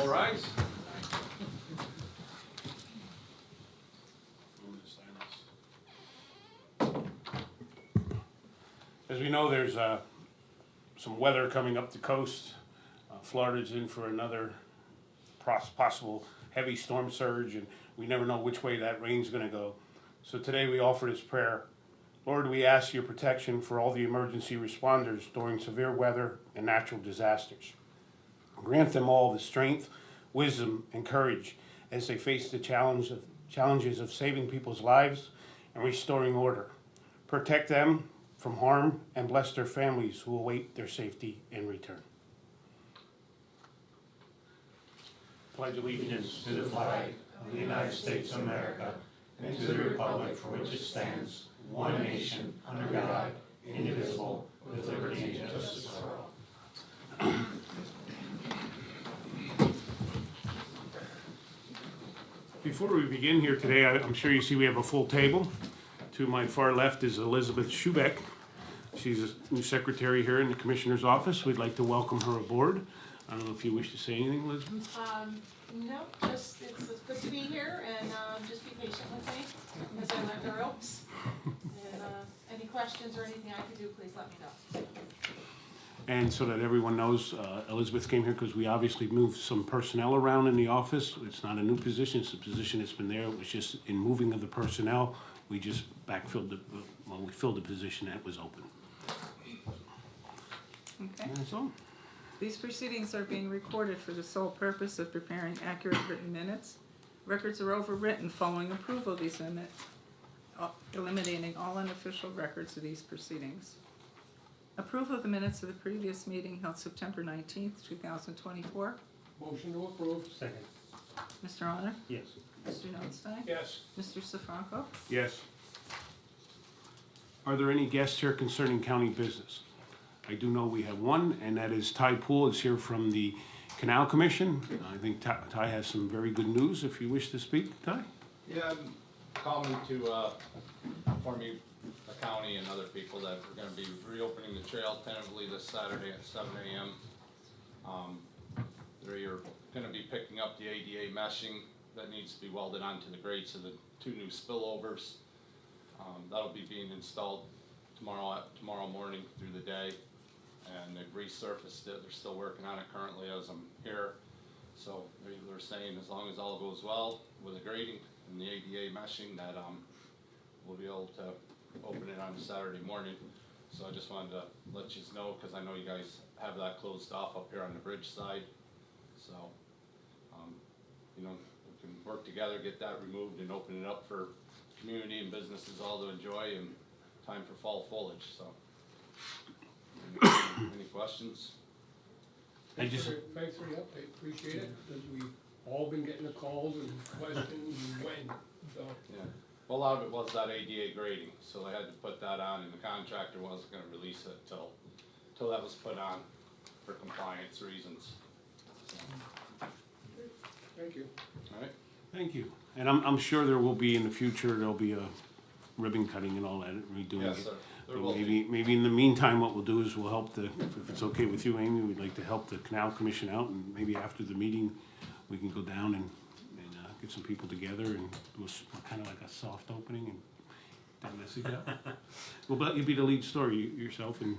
All rise. As we know, there's some weather coming up the coast. Florida's in for another possible heavy storm surge, and we never know which way that rain's going to go. So today we offer this prayer. Lord, we ask your protection for all the emergency responders during severe weather and natural disasters. Grant them all the strength, wisdom, and courage as they face the challenges of saving people's lives and restoring order. Protect them from harm and bless their families who await their safety in return. Pledge allegiance to the flag of the United States of America and to the republic for which it stands, one nation, under God, indivisible, with liberty and justice for all. Before we begin here today, I'm sure you see we have a full table. To my far left is Elizabeth Schubeck. She's a new secretary here in the Commissioner's office. We'd like to welcome her aboard. I don't know if you wish to say anything, Elizabeth? No, just it's good to be here, and just be patient with me as I learn the ropes. And any questions or anything I can do, please let me know. And so that everyone knows, Elizabeth came here because we obviously moved some personnel around in the office. It's not a new position, it's a position that's been there. It was just in moving of the personnel, we just backfilled we filled the position that was open. Okay. That's all. These proceedings are being recorded for the sole purpose of preparing accurate written minutes. Records are overwritten following approval of these minutes, eliminating all unofficial records of these proceedings. Approval of the minutes of the previous meeting held September 19th, 2024. Motion to approve. Second. Mr. Honor? Yes. Mr. Notstein? Yes. Mr. Sifranco? Yes. Are there any guests here concerning county business? I do know we have one, and that is Ty Poole is here from the Canal Commission. I think Ty has some very good news if you wish to speak, Ty. Yeah, I'm calling to inform you, the county and other people, that we're gonna be reopening the trail tentatively this Saturday at 7 a.m. They're gonna be picking up the ADA meshing that needs to be welded onto the grates of the two new spillovers. That'll be being installed tomorrow morning through the day, and they've resurfaced it. They're still working on it currently as I'm here. So they're saying as long as all goes well with the grading and the ADA meshing, that we'll be able to open it on Saturday morning. So I just wanted to let you know, because I know you guys have that closed off up here on the bridge side. So, you know, we can work together, get that removed and open it up for community and businesses all to enjoy, and time for fall foliage. So, any questions? Thanks for the update, appreciate it, because we've all been getting the calls and questions and when, so. Yeah, well, a lot of it was that ADA grading, so they had to put that on, and the contractor wasn't gonna release it till that was put on for compliance reasons. Thank you. All right? Thank you. And I'm sure there will be in the future, there'll be a ribbon cutting and all that, redoing Yes, it. sir. There But will be. maybe in the meantime, what we'll do is we'll help if it's okay with you, Amy, we'd like to help the Canal Commission out, and maybe after the meeting, we can go down and get some people together and do a kind of like a soft opening and that message out. Well, but you'll be the lead story, yourself and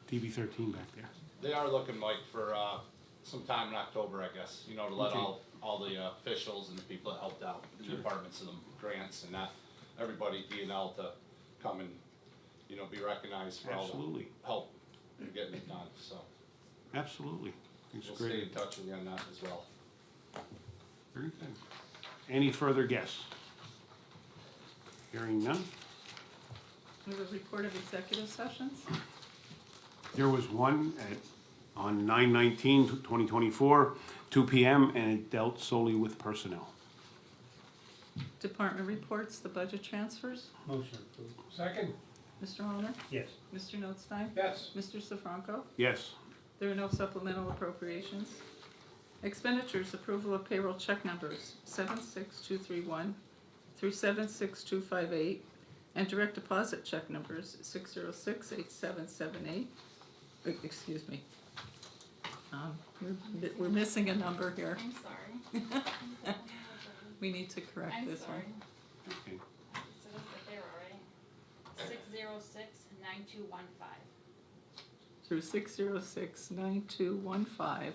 TV 13 back there. They are looking, Mike, for sometime in October, I guess, you know, to let Okay. all the officials and the people that helped out, the departments and the grants and that, everybody being able to come and, you know, be recognized for all Absolutely. the help in getting it done, so. Absolutely. It's We'll stay great. in touch with you on that as well. Very good. Any further guests? Hearing none. We have a report of executive sessions. There was one on 9/19/2024, 2 p.m., and it dealt solely with personnel. Department reports, the budget transfers. Motion approved. Second? Mr. Honor? Yes. Mr. Notstein? Yes. Mr. Sifranco? Yes. There are no supplemental appropriations. Expenditures, approval of payroll check numbers 76231 through 76258, and direct deposit check numbers 6068778. Excuse me. We're missing a number here. I'm sorry. We need to correct I'm this sorry. one. Okay. So that's the payroll, right? 606-9215. Through 606-9215.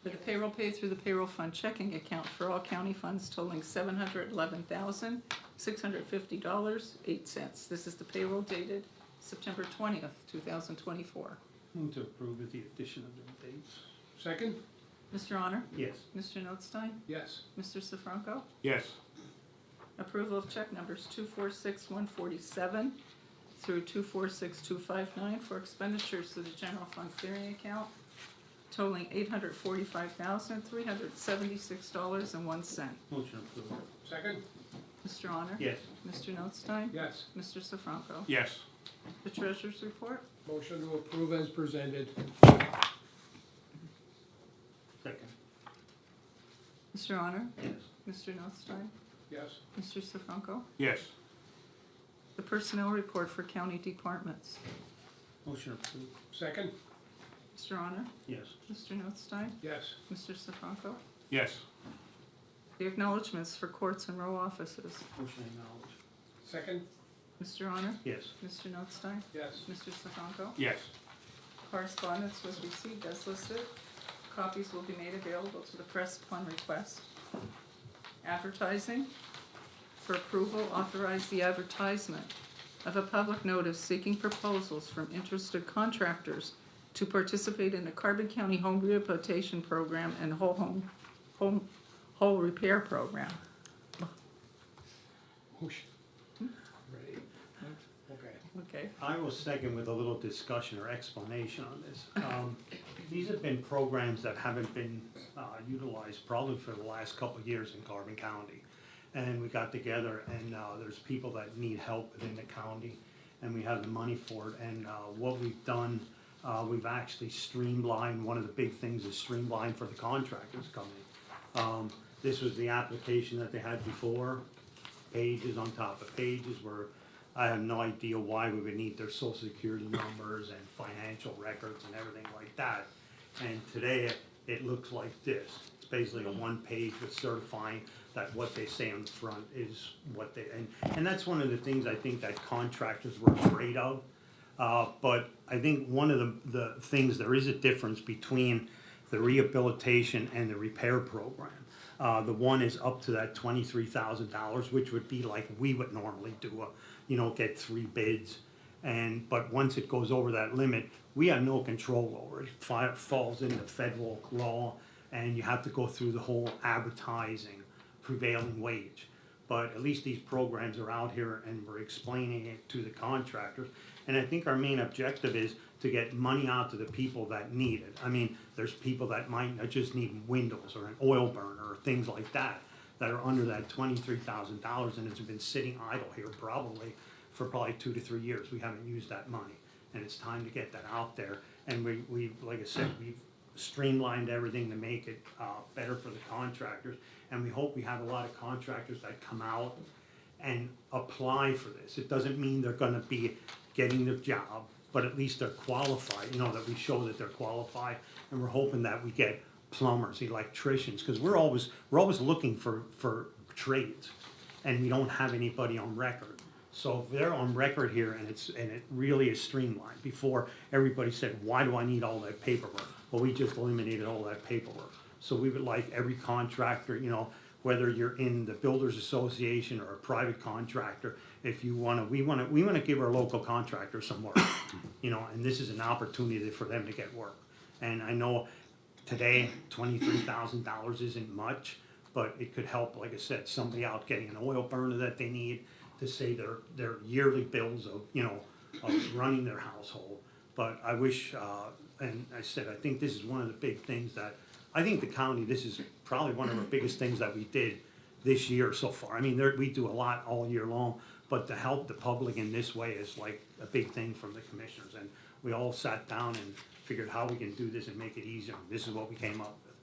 For the payroll paid through the payroll fund checking account for all county funds totaling $711,650.08. This is the payroll dated September 20th, 2024. Move to approve with the addition of the dates. Second? Mr. Honor? Yes. Mr. Notstein? Yes. Mr. Sifranco? Yes. Approval of check numbers 246147 through 246259 for expenditures to the general fund clearing account totaling $845,376.01. Motion approved. Second? Mr. Honor? Yes. Mr. Notstein? Yes. Mr. Sifranco? Yes. The treasurer's report? Motion to approve as presented. Second. Mr. Honor? Yes. Mr. Notstein? Yes. Mr. Sifranco? Yes. The personnel report for county departments? Motion approved. Second? Mr. Honor? Yes. Mr. Notstein? Yes. Mr. Sifranco? Yes. The acknowledgements for courts and row offices? Motion acknowledged. Second? Mr. Honor? Yes. Mr. Notstein? Yes. Mr. Sifranco? Yes. Correspondence was received as listed. Copies will be made available to the press upon request. Advertising. For approval, authorize the advertisement of a public notice seeking proposals from interested contractors to participate in the Carbon County Home Rehabilitation Program and Whole Repair Program. Motion. Ready? Okay. Okay. I will second with a little discussion or explanation on this. These have been programs that haven't been utilized probably for the last couple of years in Carbon County. And we got together and there's people that need help within the county and we have the money for it. And what we've done, we've actually streamlined, one of the big things is streamlined for the contractors coming. This was the application that they had before, pages on top of pages where I have no idea why we would need their social security numbers and financial records and everything like that. And today it looks like this. It's basically a one page with certifying that what they say on the front is what they, and that's one of the things I think that contractors were afraid of. But I think one of the things, there is a difference between the rehabilitation and the repair program. The one is up to that $23,000, which would be like we would normally do, get 3 bids. But once it goes over that limit, we have no control over it. It falls into federal law and you have to go through the whole advertising, prevailing wage. But at least these programs are out here and we're explaining it to the contractors. And I think our main objective is to get money out to the people that need it. I mean, there's people that might just need windows or an oil burner or things like that are under that $23,000 and it's been sitting idle here probably for 2 to 3 years. We haven't used that money and it's time to get that out there. And we like I said, we've streamlined everything to make it better for the contractors. And we hope we have a lot of contractors that come out and apply for this. It doesn't mean they're gonna be getting the job, but at least they're qualified, that we show that they're qualified. And we're hoping that we get plumbers, electricians, because we're always looking for trades and we don't have anybody on record. So if they're on record here and it really is streamlined. Before, everybody said, why do I need all that paperwork? Well, we just eliminated all that paperwork. So we would like every contractor, whether you're in the Builders Association or a private contractor, if you we wanna give our local contractors some work, and this is an opportunity for them to get work. And I know today, $23,000 isn't much, but it could help, like I said, somebody out getting an oil burner that they need to say their yearly bills of running their household. But I wish, and I said, I think this is one of the big things that, I think the county, this is probably one of our biggest things that we did this year so far. I mean, we do a lot all year long, but to help the public in this way is like a big thing from the commissioners. And we all sat down and figured how we can do this and make it easier. This is what we came up with.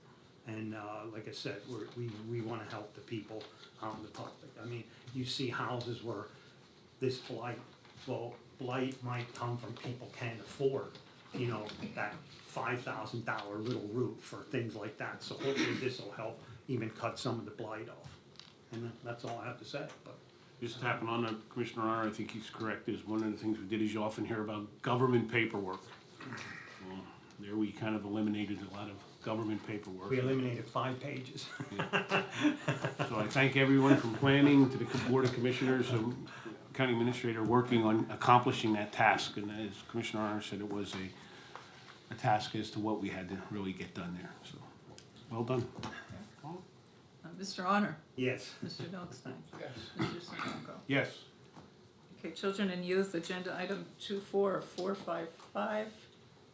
And like I said, we want to help the people out in the public. I mean, you see houses where this blight might come from people can't afford you know, that $5,000 little roof for things like that. So hopefully this will help even cut some of the blight off. And that's all I have to say, but. Just tapping on that, Commissioner Arner, I think he's correct, is one of the things we did is you often hear about government paperwork. Well, there we kind of eliminated a lot of government paperwork. We eliminated 5 pages. So I thank everyone from planning to the Board of Commissioners and County Administrator working on accomplishing that task. And as Commissioner Arner said, it was a task as to what we had to really get done there, so, well done. Mr. Honor? Yes. Mr. Notstein? Yes. Mr. Sifranco? Yes. Okay, Children and Youth, agenda item 24455,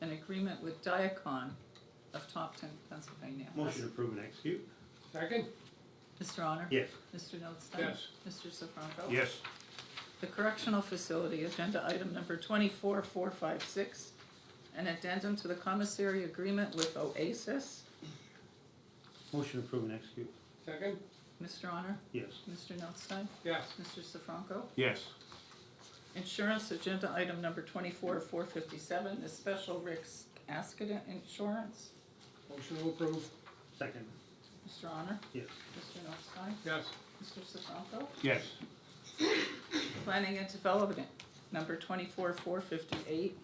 an agreement with Diacon of Topton, Pennsylvania. Motion to approve and execute. Second? Mr. Honor? Yes. Mr. Notstein? Yes. Mr. Sifranco? Yes. The Correctional Facility, agenda item number 24456, an addendum to the commissary agreement with Oasis. Motion to approve and execute. Second? Mr. Honor? Yes. Mr. Notstein? Yes. Mr. Sifranco? Yes. Insurance, agenda item number 24457, the special risk accident insurance. Motion to approve? Second. Mr. Honor? Yes. Mr. Notstein? Yes. Mr. Sifranco? Yes. Planning and Development, number 24458,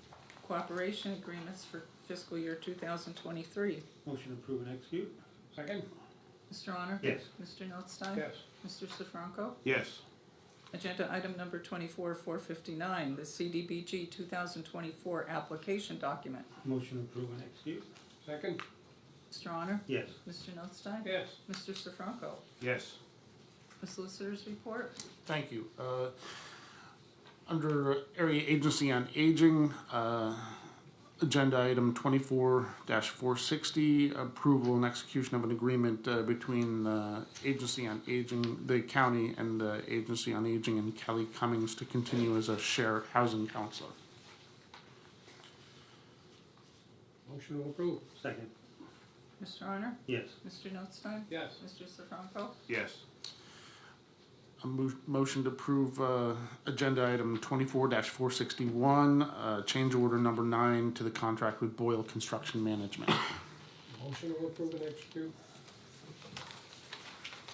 cooperation agreements for fiscal year 2023. Motion to approve and execute. Second? Mr. Honor? Yes. Mr. Notstein? Yes. Mr. Sifranco? Yes. Agenda item number 24459, the CDBG 2024 application document. Motion to approve and execute. Second? Mr. Honor? Yes. Mr. Notstein? Yes. Mr. Sifranco? Yes. The Solicitor's Report. Thank you. Under Area Agency on Aging, agenda item 24-460, approval and execution of an agreement between the Agency on Aging, the county, and the Agency on Aging and Kelly Cummings to continue as a shared housing counselor. Motion to approve? Second. Mr. Honor? Yes. Mr. Notstein? Yes. Mr. Sifranco? Yes. A motion to approve agenda item 24-461, change order number 9 to the contract with Boyle Construction Management. Motion to approve and execute?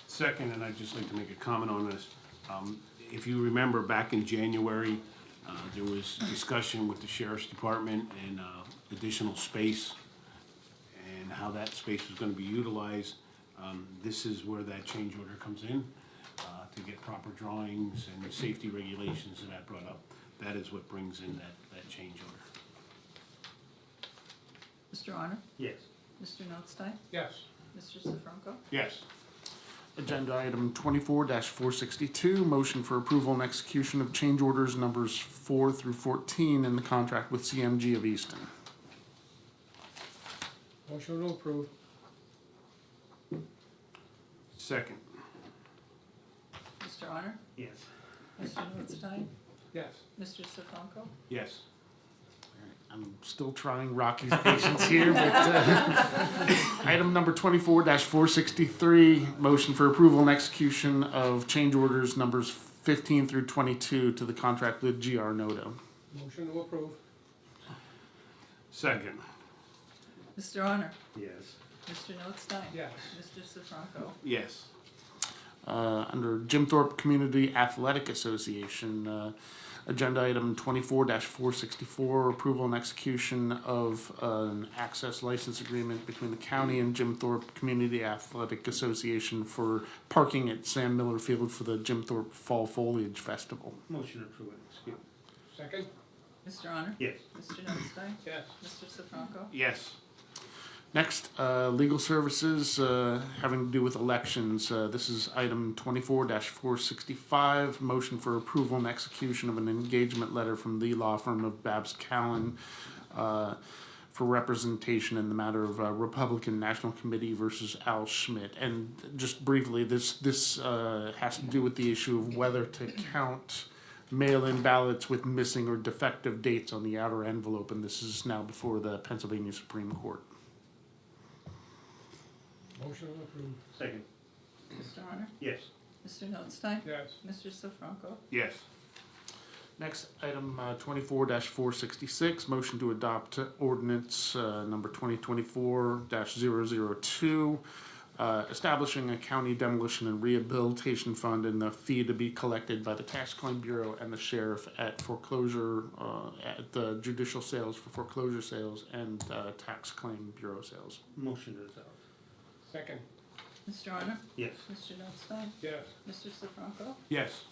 Second, and I'd just like to make a comment on this. If you remember, back in January, there was discussion with the Sheriff's Department and additional space and how that space was gonna be utilized. This is where that change order comes in, to get proper drawings and safety regulations that I brought up. That is what brings in that change order. Mr. Honor? Yes. Mr. Notstein? Yes. Mr. Sifranco? Yes. Agenda item 24-462, motion for approval and execution of change orders numbers 4 through 14 in the contract with CMG of Easton. Motion to approve? Second. Mr. Honor? Yes. Mr. Notstein? Yes. Mr. Sifranco? Yes. I'm still trying Rocky's patience here, but item number 24-463, motion for approval and execution of change orders numbers 15 through 22 to the contract with GR Noto. Motion to approve? Second. Mr. Honor? Yes. Mr. Notstein? Yes. Mr. Sifranco? Yes. Under Jim Thorpe Community Athletic Association, agenda item 24-464, approval and execution of an access license agreement between the county and Jim Thorpe Community Athletic Association for parking at Sam Miller Field for the Jim Thorpe Fall Foliage Festival. Motion to approve and execute. Second? Mr. Honor? Yes. Mr. Notstein? Yes. Mr. Sifranco? Yes. Next, legal services having to do with elections. This is item 24-465, motion for approval and execution of an engagement letter from the law firm of Babs Callen for representation in the matter of Republican National Committee versus Al Schmidt. And just briefly, this has to do with the issue of whether to count mail-in ballots with missing or defective dates on the outer envelope, and this is now before the Pennsylvania Supreme Court. Motion to approve? Second. Mr. Honor? Yes. Mr. Notstein? Yes. Mr. Sifranco? Yes. Next, item 24-466, motion to adopt ordinance number 2024-002, establishing a county demolition and rehabilitation fund and the fee to be collected by the Tax Claim Bureau and the sheriff at foreclosure, at the judicial sales for foreclosure sales and Tax Claim Bureau sales. Motion to adopt. Second. Mr. Honor? Yes. Mr. Notstein? Yes. Mr. Sifranco? Yes.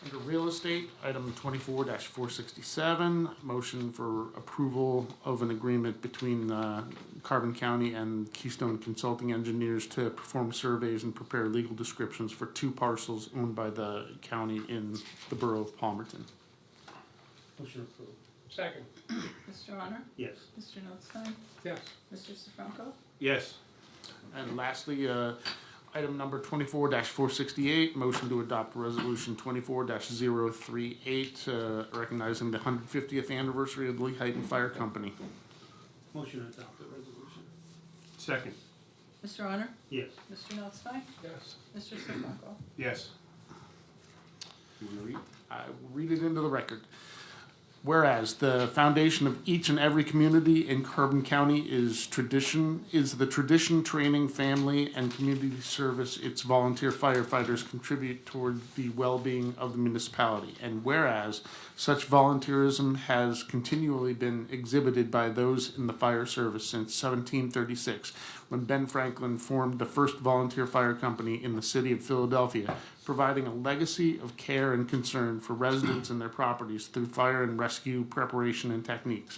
Under real estate, item 24-467, motion for approval of an agreement between Carbon County and Keystone Consulting Engineers to perform surveys and prepare legal descriptions for 2 parcels owned by the county in the borough of Palmerton. Motion approved. Second. Mr. Honor? Yes. Mr. Notstein? Yes. Mr. Sifranco? Yes. And lastly, item number 24-468, motion to adopt resolution 24-038, recognizing the 150th anniversary of the Lehighton Fire Company. Motion to adopt the resolution. Second. Mr. Honor? Yes. Mr. Notstein? Yes. Mr. Sifranco? Yes. You wanna read? I will read it into the record. Whereas the foundation of each and every community in Carbon County is the tradition, training, family, and community service its volunteer firefighters contribute toward the well-being of the municipality. And whereas such volunteerism has continually been exhibited by those in the fire service since 1736, when Ben Franklin formed the first volunteer fire company in the city of Philadelphia, providing a legacy of care and concern for residents and their properties through fire and rescue preparation and techniques.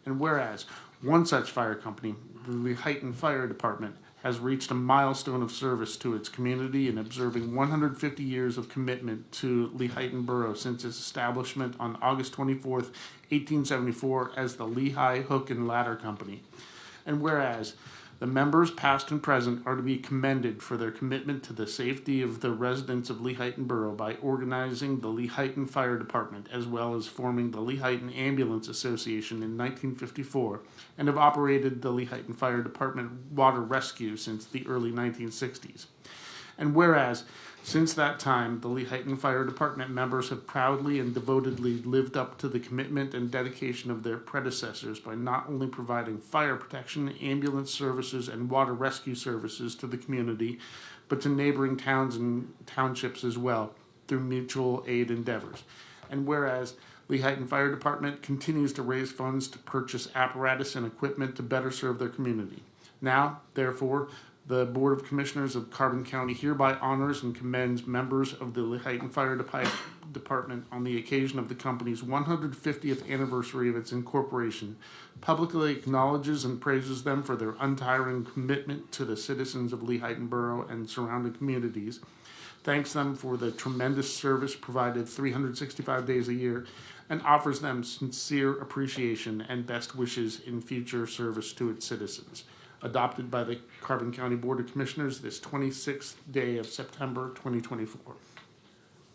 And whereas one such fire company, the Lehighton Fire Department, has reached a milestone of service to its community in observing 150 years of commitment to Lehighton Borough since its establishment on August 24th, 1874 as the Lehigh Hook and Ladder Company. And whereas the members, past and present, are to be commended for their commitment to the safety of the residents of Lehighton Borough by organizing the Lehighton Fire Department, as well as forming the Lehighton Ambulance Association in 1954, and have operated the Lehighton Fire Department Water Rescue since the early 1960s. And whereas, since that time, the Lehighton Fire Department members have proudly and devotedly lived up to the commitment and dedication of their predecessors by not only providing fire protection, ambulance services, and water rescue services to the community, but to neighboring towns and townships as well, through mutual aid endeavors. And whereas, Lehighton Fire Department continues to raise funds to purchase apparatus and equipment to better serve their community. Now, therefore, the Board of Commissioners of Carbon County hereby honors and commends members of the Lehighton Fire Department on the occasion of the company's 150th anniversary of its incorporation, publicly acknowledges and praises them for their untiring commitment to the citizens of Lehighton Borough and surrounding communities, thanks them for the tremendous service provided 365 days a year, and offers them sincere appreciation and best wishes in future service to its citizens. Adopted by the Carbon County Board of Commissioners this 26th day of September 2024.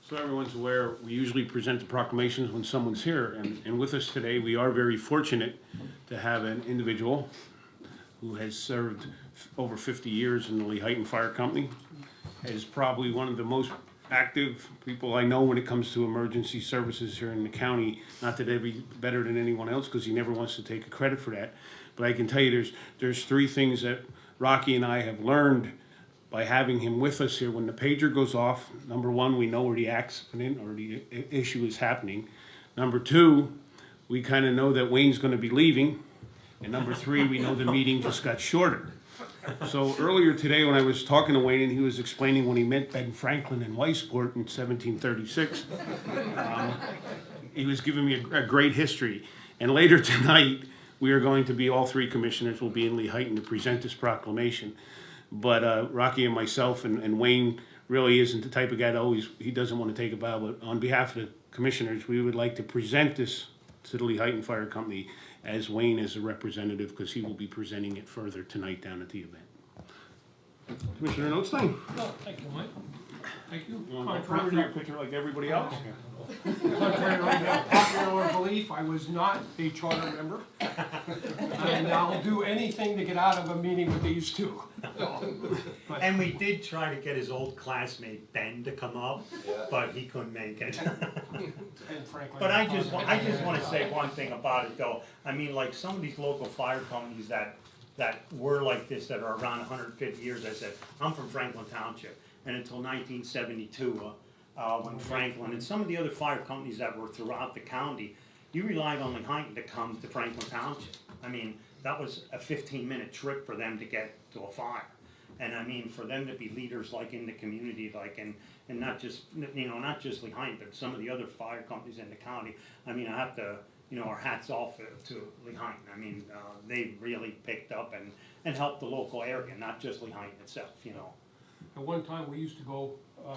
So everyone's aware, we usually present the proclamations when someone's here, and with us today, we are very fortunate to have an individual who has served over 50 years in the Lehighton Fire Company, is probably one of the most active people I know when it comes to emergency services here in the county. Not that they'd be better than anyone else, because he never wants to take credit for that. But I can tell you there's 3 things that Rocky and I have learned by having him with us here. When the pager goes off, number 1, we know where the accident or the issue is happening. Number 2, we kind of know that Wayne's going to be leaving. And number 3, we know the meeting just got shorter. So earlier today when I was talking to Wayne and he was explaining when he met Ben Franklin in Weisport in 1736, he was giving me a great history. And later tonight, we are going to be, all 3 commissioners will be in Lehighton to present this proclamation. But Rocky and myself and Wayne really isn't the type of guy that he doesn't want to take a bow. But on behalf of the commissioners, we would like to present this to the Lehighton Fire Company as Wayne is a representative, because he will be presenting it further tonight down at the event. Commissioner Notstein. Oh, thank you, Mike. Thank you. You want to go for your picture like everybody else? Contrary to popular belief, I was not a charter member. And I'll do anything to get out of a meeting with these 2. But And we did try to get his old classmate Ben to come up, but he couldn't make it. And Franklin. But I just wanna say one thing about it though, I mean, like some of these local fire companies that were like this, that are around 150 years, I said, I'm from Franklin Township, and until 1972, when Franklin, and some of the other fire companies that were throughout the county, you relied on Lehighton to come to Franklin Township. I mean, that was a 15-minute trip for them to get to a fire. And I mean, for them to be leaders like in the community, like, and not just, you know, not just Lehighton, but some of the other fire companies in the county, I mean, I have to, you know, our hats off to Lehighton. I mean, they really picked up and helped the local area, not just Lehighton itself, you know. At one time, we used to go,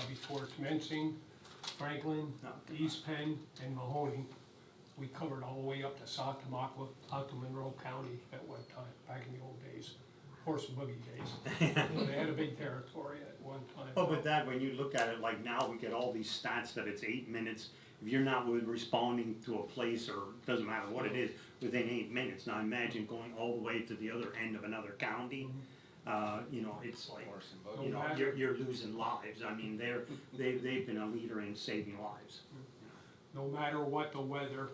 before commencing, Franklin, East Penn, and Mahoney. We covered all the way up to South Tamaqua, out to Monroe County at one time, back in the old days, horse and buggy days. They had a big territory at one time. But with that, when you look at it, like now, we get all these stats that it's 8 minutes. If you're not responding to a place, or doesn't matter what it is, within 8 minutes. Now imagine going all the way to the other end of another county. You know, it's like, you know, you're losing lives. I mean, they've been a leader in saving lives. No matter what the weather,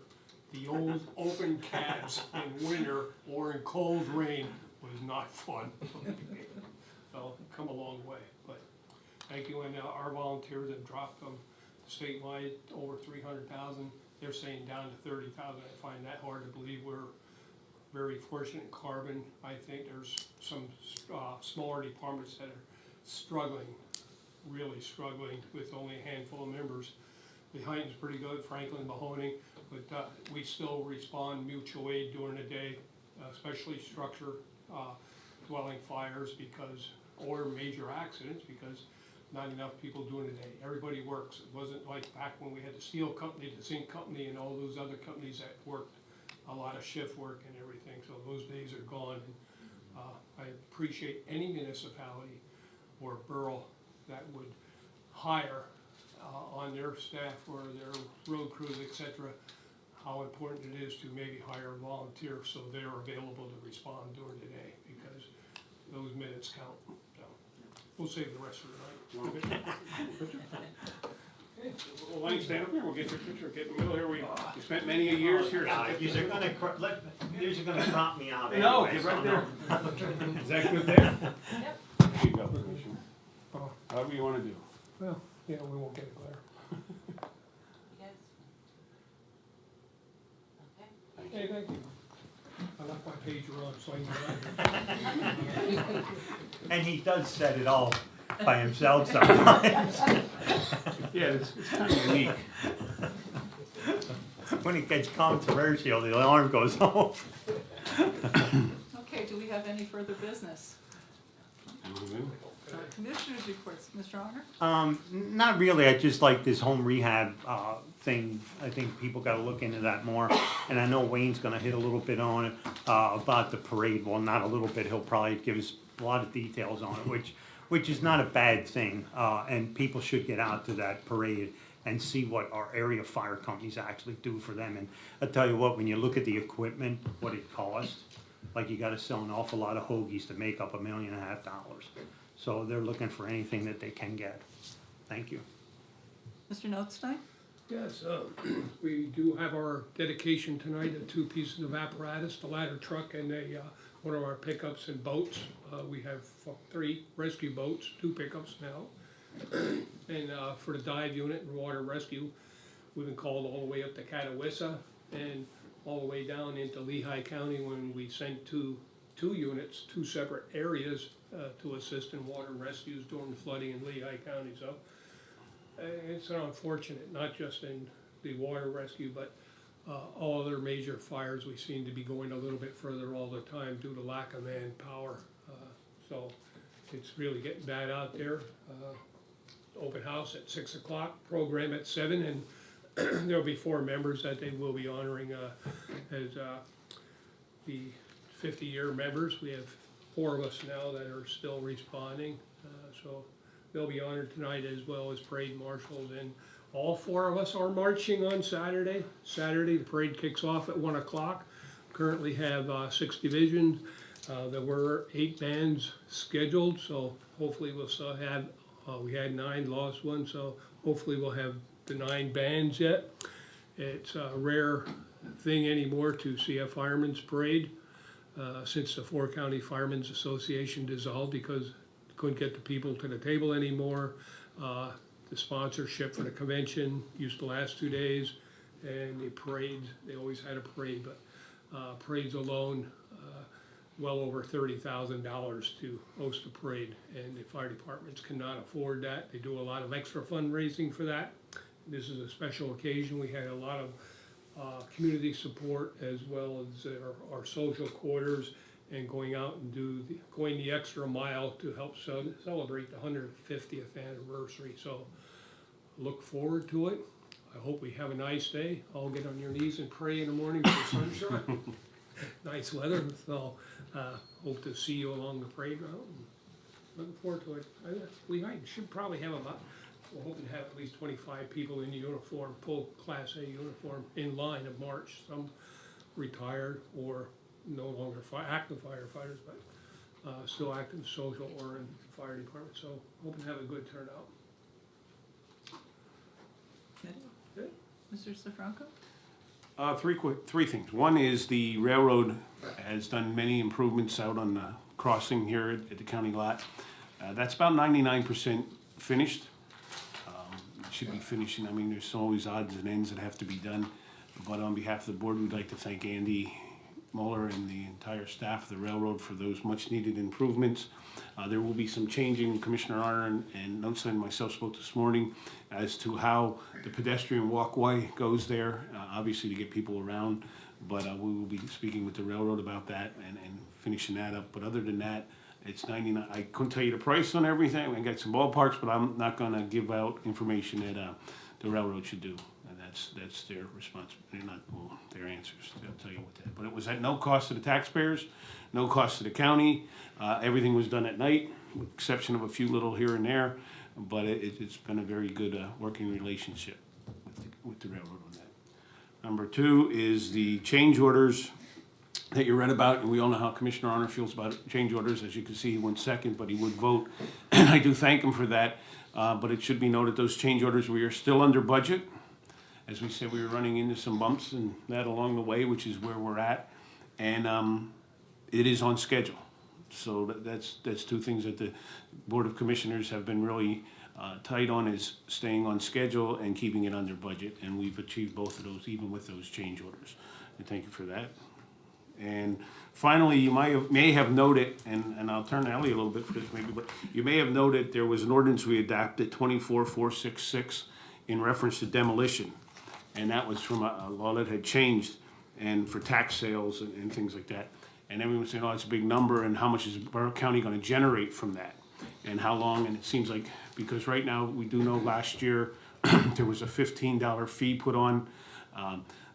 the old open cabs in winter or in cold rain was not fun. So, come a long way, but thank you, and our volunteers have dropped them statewide over 300,000. They're saying down to 30,000. I find that hard to believe. We're very fortunate in Carbon. I think there's some smaller departments that are struggling, really struggling with only a handful of members. Lehighton's pretty good, Franklin, Mahoney, but we still respond mutual aid during the day, especially structure dwelling fires or major accidents, because not enough people doing the day. Everybody works. It wasn't like back when we had the steel company, the zinc company, and all those other companies that worked a lot of shift work and everything. So those days are gone. And, I appreciate any municipality or borough that would hire on their staff or their road crews, etc., how important it is to maybe hire a volunteer so they're available to respond during the day, because those minutes count. So we'll save the rest of the night. Well, why don't you stand up here, we'll get your picture, get in the middle here, we spent many a years here. These are gonna crop me out anyway. No, get right there. Is that good there? Yep. There you go, Commissioner. However you wanna do. Well, yeah, we won't get a glare. You guys? Okay. Hey, thank you. I left my pager on, so I can go. And he does set it off by himself sometimes. Yeah, it's kind of unique. When it gets controversial, the alarm goes off. Okay, do we have any further business? Commissioners reports, Mr. Honor? Not really. I just like this home rehab thing. I think people got to look into that more. And I know Wayne's going to hit a little bit on it about the parade. Well, not a little bit. He'll probably give us a lot of details on it, which is not a bad thing. And people should get out to that parade and see what our area fire companies actually do for them. And I tell you what, when you look at the equipment, what it costs, like you got to sell an awful lot of hoagies to make up $1.5 million. So they're looking for anything that they can get. Thank you. Mr. Notstein? Yes, we do have our dedication tonight of 2 pieces of apparatus, the ladder truck and one of our pickups and boats. We have 3 rescue boats, 2 pickups now. And for the dive unit and water rescue, we've been called all the way up to Catawissa and all the way down into Lehigh County when we sent two units, 2 separate areas to assist in water rescues during the flooding in Lehigh County. So it's unfortunate, not just in the water rescue, but all other major fires. We seem to be going a little bit further all the time due to lack of manpower. So it's really getting bad out there. Open house at 6 o'clock, program at 7, and there'll be 4 members that they will be honoring as the 50-year members. We have 4 of us now that are still responding, so they'll be honored tonight, as well as parade marshals, and all 4 of us are marching on Saturday. Saturday, the parade kicks off at 1 o'clock. Currently have 6 divisions There were 8 bands scheduled, so hopefully we'll still have, we had 9, lost 1, so hopefully we'll have the 9 bands yet. It's a rare thing anymore to see a fireman's parade, since the 4-County Firemen's Association dissolved because couldn't get the people to the table anymore. The sponsorship for the convention used to last 2 days, and the parades, they always had a parade, but parades alone, well over $30,000 to host a parade, and the fire departments cannot afford that. They do a lot of extra fundraising for that. This is a special occasion. We had a lot of community support as well as our social quarters, and going out and going the extra mile to help celebrate the 150th anniversary. So look forward to it. I hope we have a nice day. All get on your knees and pray in the morning for the sunshine. Nice weather, so hope to see you along the parade route. Looking forward to it. We should probably have we're hoping to have at least 25 people in uniform, full Class A uniform, in line of march. Some retired or no longer active firefighters, but still active social or in fire department. So hoping to have a good turnout. Good. Mr. Sifranco? Three things. One is the railroad has done many improvements out on the crossing here at the county lot. That's about 99% finished. It should be finishing. I mean, there's always odds and ends that have to be done. But on behalf of the board, we'd like to thank Andy Mueller and the entire staff of the railroad for those much needed improvements. There will be some changing. Commissioner Arner and Notson and myself spoke this morning as to how the pedestrian walkway goes there, obviously to get people around. But we will be speaking with the railroad about that and finishing that up. But other than that, it's 99. I couldn't tell you the price on everything. I got some ballparks, but I'm not going to give out information that the railroad should do. And that's their responsibility, not their answers. They'll tell you what that. But it was at no cost to the taxpayers, no cost to the county. Everything was done at night, with the exception of a few little here and there. But it's been a very good working relationship with the railroad on that. Number 2 is the change orders that you read about, and we all know how Commissioner Arner feels about change orders. As you can see, he went second, but he would vote, and I do thank him for that. But it should be noted, those change orders, we are still under budget. As we said, we were running into some bumps and that along the way, which is where we're at, and it is on schedule. So that's 2 things that the Board of Commissioners have been really tight on, is staying on schedule and keeping it under budget, and we've achieved both of those, even with those change orders. And thank you for that. And finally, you may have noted, and I'll turn to Ellie a little bit for this maybe, but you may have noted there was an ordinance we adopted, 24466, in reference to demolition. And that was from a law that had changed, and for tax sales and things like that. And everyone's saying, oh, it's a big number, and how much is Borough County going to generate from that? And how long? And it seems like, because right now, we do know last year, there was a $15 fee put on.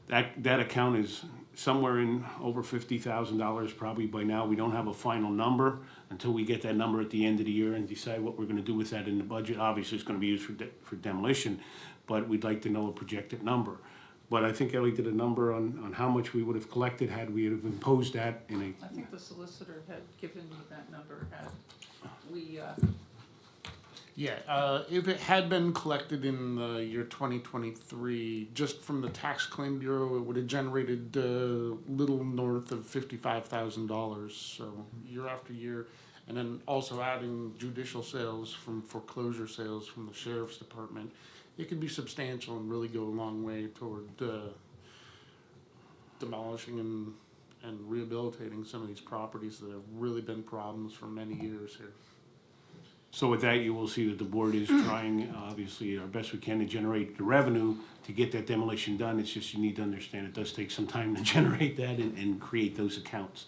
That account is somewhere in over $50,000 probably by now. We don't have a final number until we get that number at the end of the year and decide what we're going to do with that in the budget. Obviously, it's going to be used for demolition, but we'd like to know a projected number. But I think Ellie did a number on how much we would have collected had we have imposed that in a... I think the solicitor had given me that number, had we, Yeah, if it had been collected in the year 2023, just from the Tax Claim Bureau, it would have generated little north of $55,000. So year after year, and then also adding judicial sales from foreclosure sales from the Sheriff's Department, it could be substantial and really go a long way toward demolishing and rehabilitating some of these properties that have really been problems for many years here. So with that, you will see that the board is trying, obviously, our best we can to generate the revenue to get that demolition done. It's just you need to understand it does take some time to generate that and create those accounts.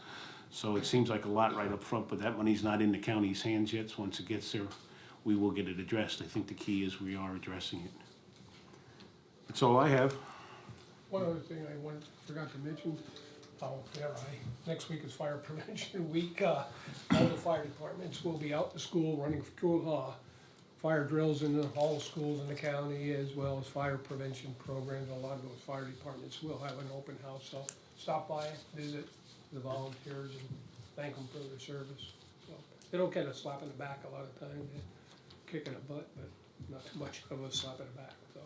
So it seems like a lot right up front, but that money's not in the county's hands yet. So once it gets there, we will get it addressed. I think the key is we are addressing it. That's all I have. One other thing I forgot to mention, next week is Fire Prevention Week. All the fire departments will be out to school running through fire drills in all the schools in the county, as well as fire prevention programs. A lot of those fire departments will have an open house, so stop by, visit the volunteers, and thank them for their service. So, they don't get a slap in the back a lot of times, they kick in the butt, but not too much of a slap in the back, so.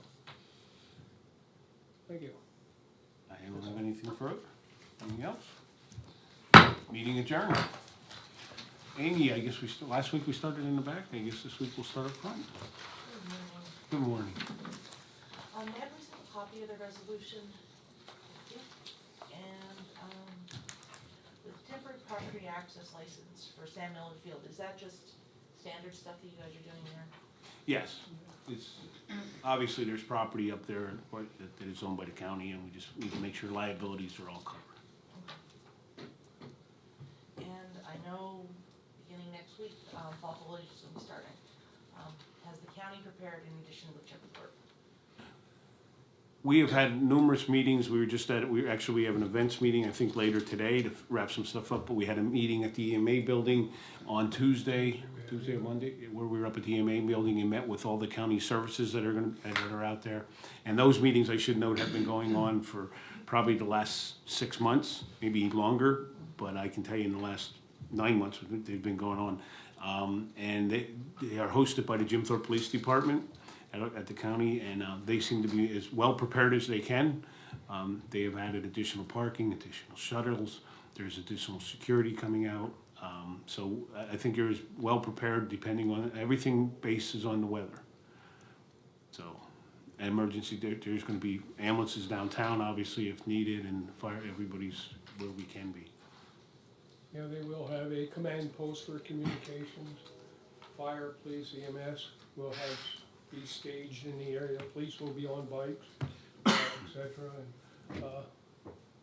Thank you. I don't have anything further. Anything else? Meeting adjourned. Amy, I guess last week we started in the back, I guess this week we'll start up front. Good morning. May I please have a copy of the resolution? Thank you. And, the temporary property access license for Sam Miller Field, is that just standard stuff that you guys are doing there? Yes, it's, obviously there's property up there that is owned by the county and we just need to make sure liabilities are all covered. And I know beginning next week, fall foliage is gonna be starting. Has the county prepared in addition to Chip Thorpe? We have had numerous meetings, we were just at, we have an events meeting, I think later today to wrap some stuff up, but we had a meeting at the EMA building on Tuesday or Monday, where we were up at the EMA building and met with all the county services that are out there. And those meetings, I should note, have been going on for probably the last 6 months, maybe longer, but I can tell you in the last 9 months, they've been going on. And they are hosted by the Jim Thorpe Police Department at the county, and they seem to be as well prepared as they can. They have added additional parking, additional shuttles, there's additional security coming out. So I think you're as well prepared depending on, everything bases on the weather. So, emergency, there's gonna be ambulances downtown, obviously, if needed, and fire, everybody's where we can be. Yeah, they will have a command post for communications, fire, police, EMS will be staged in the area, police will be on bikes, et cetera. And,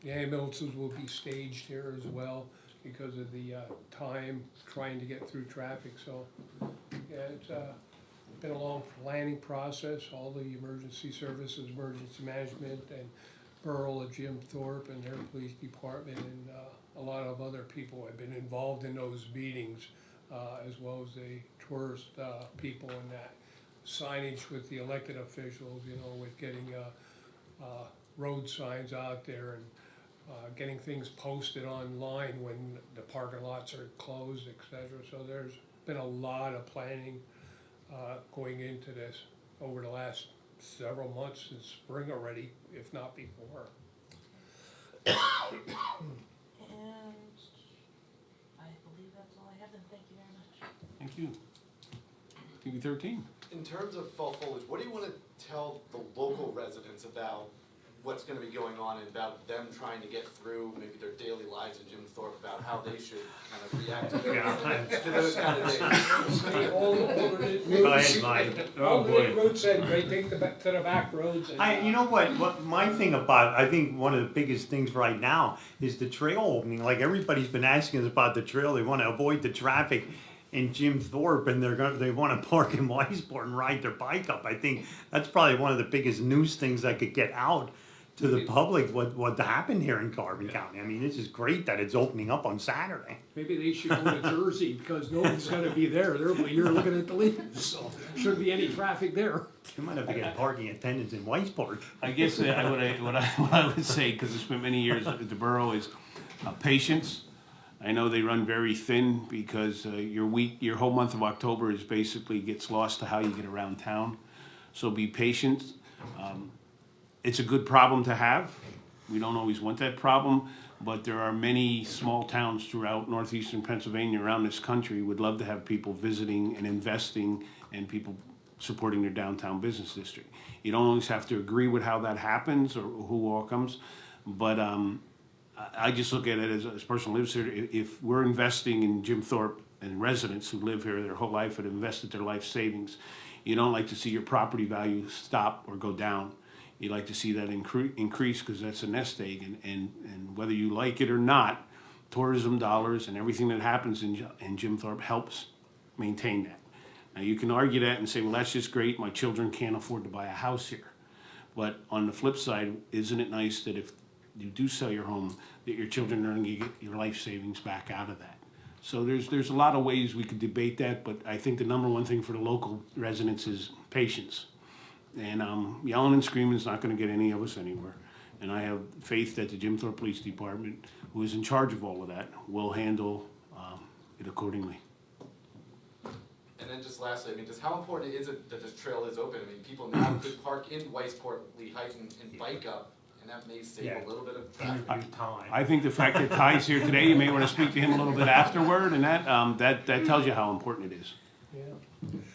the ambulances will be staged here as well because of the, time trying to get through traffic, so, yeah, it's, been a long planning process, all the emergency services, emergency management, and Burl at Jim Thorpe and their police department, and, a lot of other people have been involved in those meetings, as well as the tourist, people and that. Signage with the elected officials, you know, with getting, road signs out there and, getting things posted online when the parking lots are closed, et cetera. So there's been a lot of planning, going into this over the last several months since spring already, if not before. And I believe that's all I have, then thank you very much. Thank you. TV 13. In terms of fall foliage, what do you want to tell the local residents about what's going to be going on and about them trying to get through maybe their daily lives in Jim Thorpe, about how they should kind of react to those kind of days? Go ahead, Mike. All the roads said, right, take the back to the back roads. And, You know what my thing about, I think one of the biggest things right now is the trail opening. Like, everybody's been asking us about the trail, they want to avoid the traffic in Jim Thorpe, and they want to park in Weissport and ride their bike up. I think that's probably one of the biggest news things that could get out to the public, what happened here in Carbon County. I mean, this is great that it's opening up on Saturday. maybe they should go to Jersey because no one's gonna be there. They're here looking at the leaves, so shouldn't be any traffic there. You might have to get parking attendants in Weissport. I guess what I would say, because it's been many years at the borough, is patience. I know they run very thin because your whole month of October is basically gets lost to how you get around town. So be patient. It's a good problem to have. We don't always want that problem, but there are many small towns throughout northeastern Pennsylvania, around this country, would love to have people visiting and investing and people supporting their downtown business district. You don't always have to agree with how that happens or who all comes, but I just look at it as a person who lives here. If we're investing in Jim Thorpe and residents who live here their whole life and invested their life savings, you don't like to see your property value stop or go down. You like to see that increase because that's a nest egg, and whether you like it or not, tourism dollars and everything that happens in Jim Thorpe helps maintain that. Now you can argue that and say, well, that's just great, my children can't afford to buy a house here. But on the flip side, isn't it nice that if you do sell your home, that your children are going to get your life savings back out of that? So there's a lot of ways we could debate that, but I think the number one thing for the local residents is patience. And yelling and screaming is not going to get any of us anywhere. And I have faith that the Jim Thorpe Police Department, who is in charge of all of that, will handle it accordingly. And then just lastly, I mean, just how important is it that this trail is open? I mean, people now could park in Weissport, Lehighton, and bike up, and that may save Yeah. a little bit of traffic. Interview time. I think the fact that Ty's here today, you may want to speak to him a little bit afterward, and that tells you how important it is.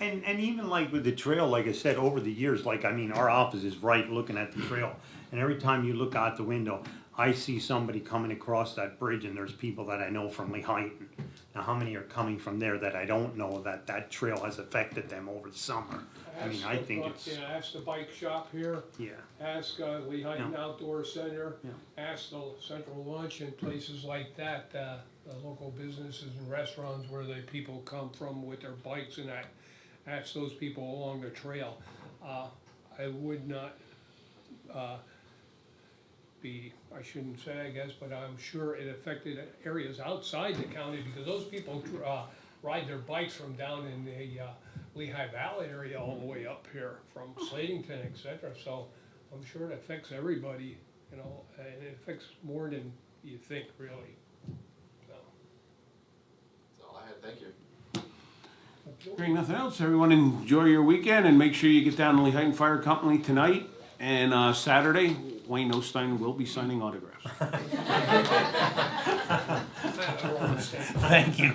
And even like with the trail, like I said, over the years, like, I mean, our office is right looking at the trail. And every time you look out the window, I see somebody coming across that bridge, and there's people that I know from Lehighton. Now, how many are coming from there that I don't know that that trail has affected them over the summer? I mean, I think it's, Yeah, ask the bike shop here, yeah. ask Lehighton Yeah. Outdoor Center, Yeah. ask the Central Lunch and places like that, the local businesses and restaurants where the people come from with their bikes and that. Ask those people along the trail. I would not I shouldn't say, I guess, but I'm sure it affected areas outside the county because those people ride their bikes from down in the Lehigh Valley area all the way up here from Slatington, et cetera. So I'm sure it affects everybody, you know, and it affects more than you think, really. So. That's all I had, thank you. Hearing nothing else, everyone enjoy your weekend and make sure you get down to Lehighton Fire Company tonight and Saturday. Wayne Osstein will be signing autographs. Thank you.